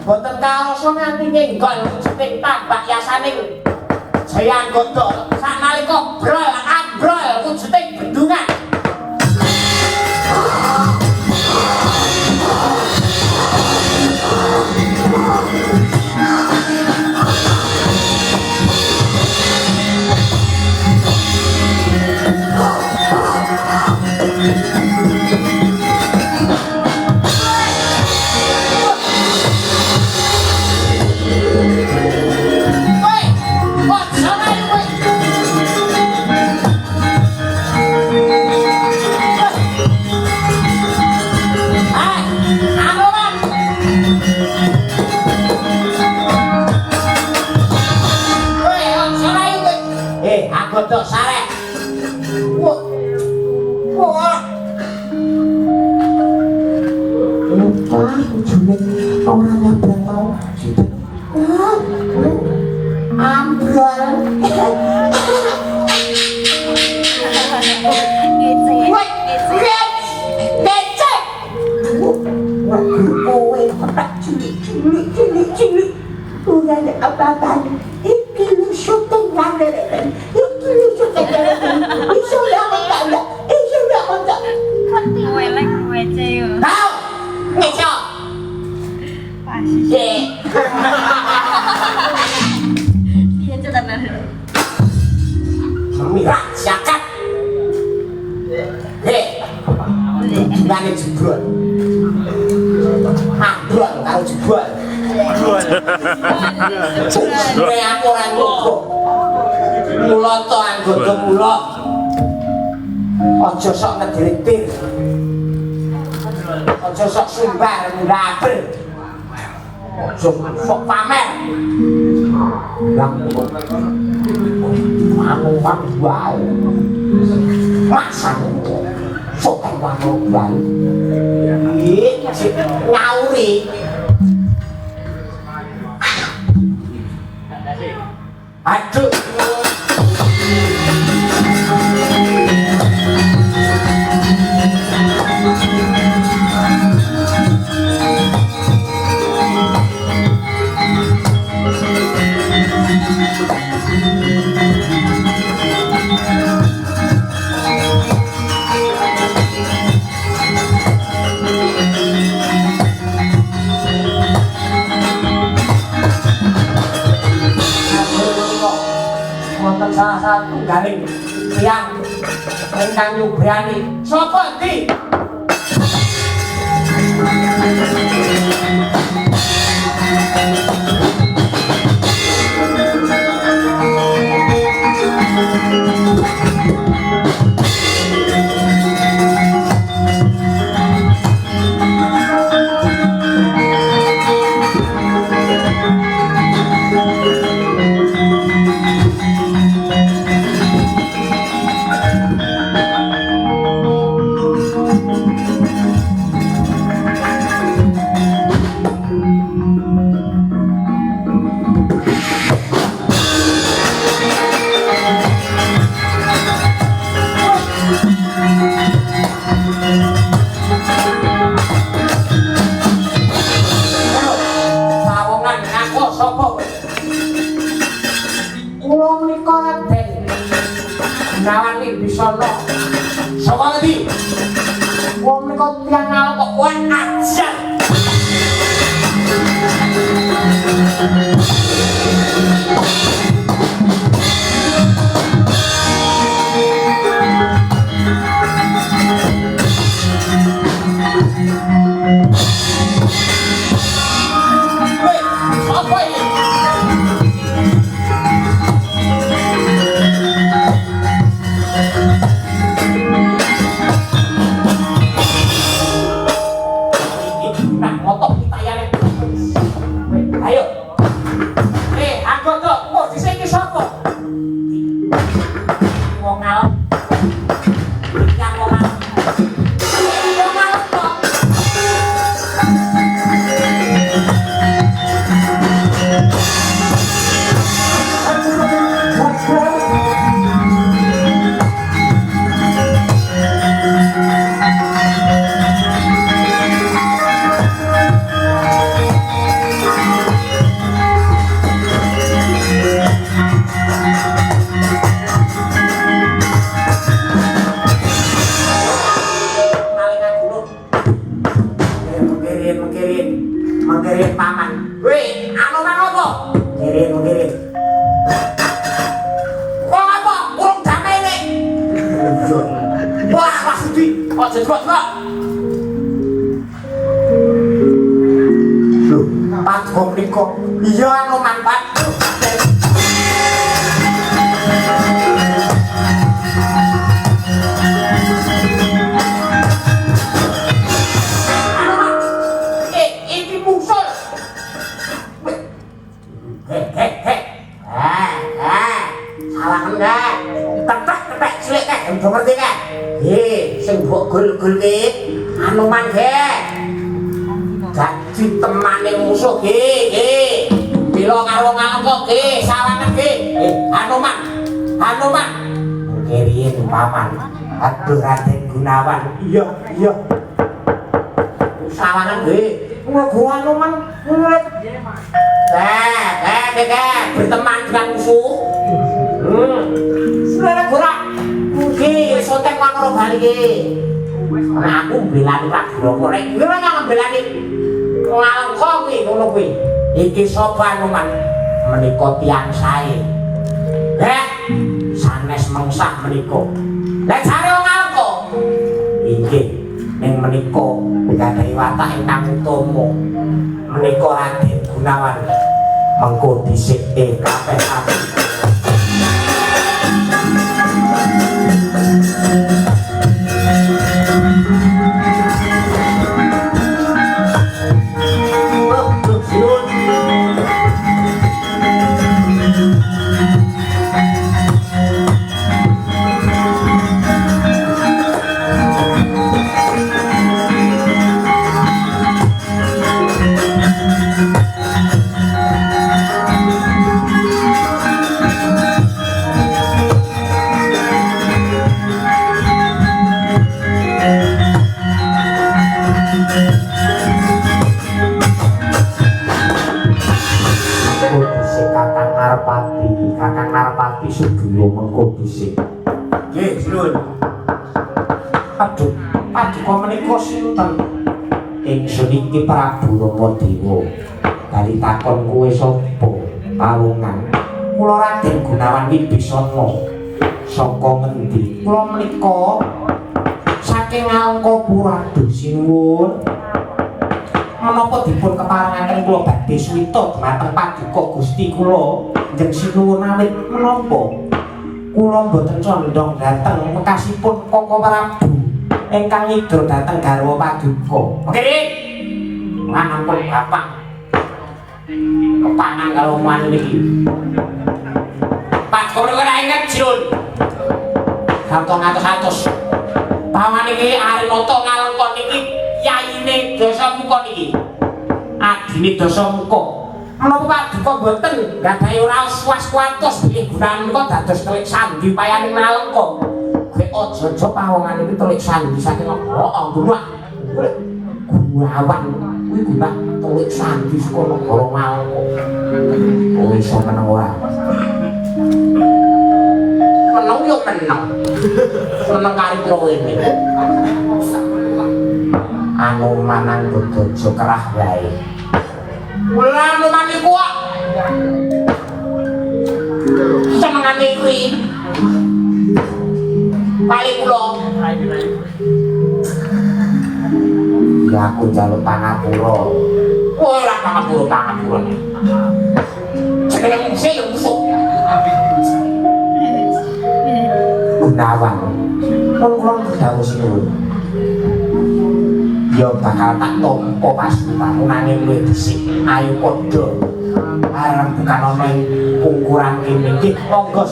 boten kaoso nganti nyenggol jeneng tambak yasaning Jayanggoda sanalika brol ambrol wujuding bendungan. Godok sarek. Wah. Lupa ujune ora nyabrang mau. Ambrol. Ngecek. Kowe cilik. Ora ada apa-apa. Iki lu syuting nang iso ya kaya iso ya kaya welek wece yo tau iso pasti iya tenan mira siakat ngane jebol ambrol karo jebol nek aku ora ngono mula to anggota mula aja sok ngedritir aja sok sumbar ngapel aja sok pamer lang aku wae masak sok wae wae iki ngauri aduh salah satu garing yang ingkang nyubrani sapa ndi nawani bisono saka ngendi wong menika tiyang ngalok kok kowe ajar wong ngalem. Yang wong ngalem. Wong ngalem kok. Mengkirin paman. Wih, anu apa? Mengkirin. Wong apa? Urung damai nek. Wah, Sudi. Aja kok. Lho, Pak Gom niku. Iya anu manfaat. Tetek cilik kae, ngerti kae. Sing mbok gul-gul ki Anoman ge. Dadi temane musuh ge. Bila karo ngangkok ge, sawangan ge. Anoman. Kiriin paman. Aduh Raden Gunawan. Iya. Sawangan ge. Ngono Anoman. Berteman dengan musuh. Sebenarnya kurang. Ki, sotek mangro bali ki. Nah, aku belani Pak Bromo rek. Kuwi nang belani. Ngalengko kuwi ngono kuwi. Iki sapa Anoman? Menika tiyang sae. Sanes mengsah menika. Lah jare wong ngalengko. Inggih, ning menika gadhahi watak ingkang utama. Menika Raden Gunawan. Mengko dhisik kabeh aku. Kakang Narpati sedaya mengko dhisik. Nggih, Jrun. Aduh kok menika sinten? Ingsun iki Prabu Ramadewa. Kali takon kowe sapa? Pawungan. Kula Raden Gunawan Wibisana. Saka ngendi? Kula menika saking Angkapura sinuwun. Menapa dipun keparengaken kula badhe suwita dhumateng paduka Gusti kula njeng sinuwun awit menapa kula boten condong dhateng wekasipun Koko Prabu ingkang ngidur dhateng garwa paduka. Oke, ampun Bapak. Kepangan karo manu niki. Pak kono ora inget Jrun. Kantong atus-atus. Pawan iki Arinata ngalengkon niki yaine Dasamuka niki. Adine Dasamuka. Menapa paduka boten gadhahi raos was-watos bilih gunawan menika dados telik sandi payaning nalengka. Kowe aja pawongan iki telik sandi saking negara Gunawan. Gunawan kuwi gunah telik sandi saka negara Ngalengka. Kowe iso meneng ora? Meneng yo meneng. Meneng kari ini. Anoman Anggodojo kerah wae. Kula Anoman iku kok senengane kuwi. Kali kula. Ya aku njaluk pangapura. Ora pangapura. Jeneng sing musuh. Gunawan. Kula dawuh sinuwun. Ya bakal tak tampa pasukan nanging luwih dhisik. Ayo padha arep bukan ana ukuran kene iki monggo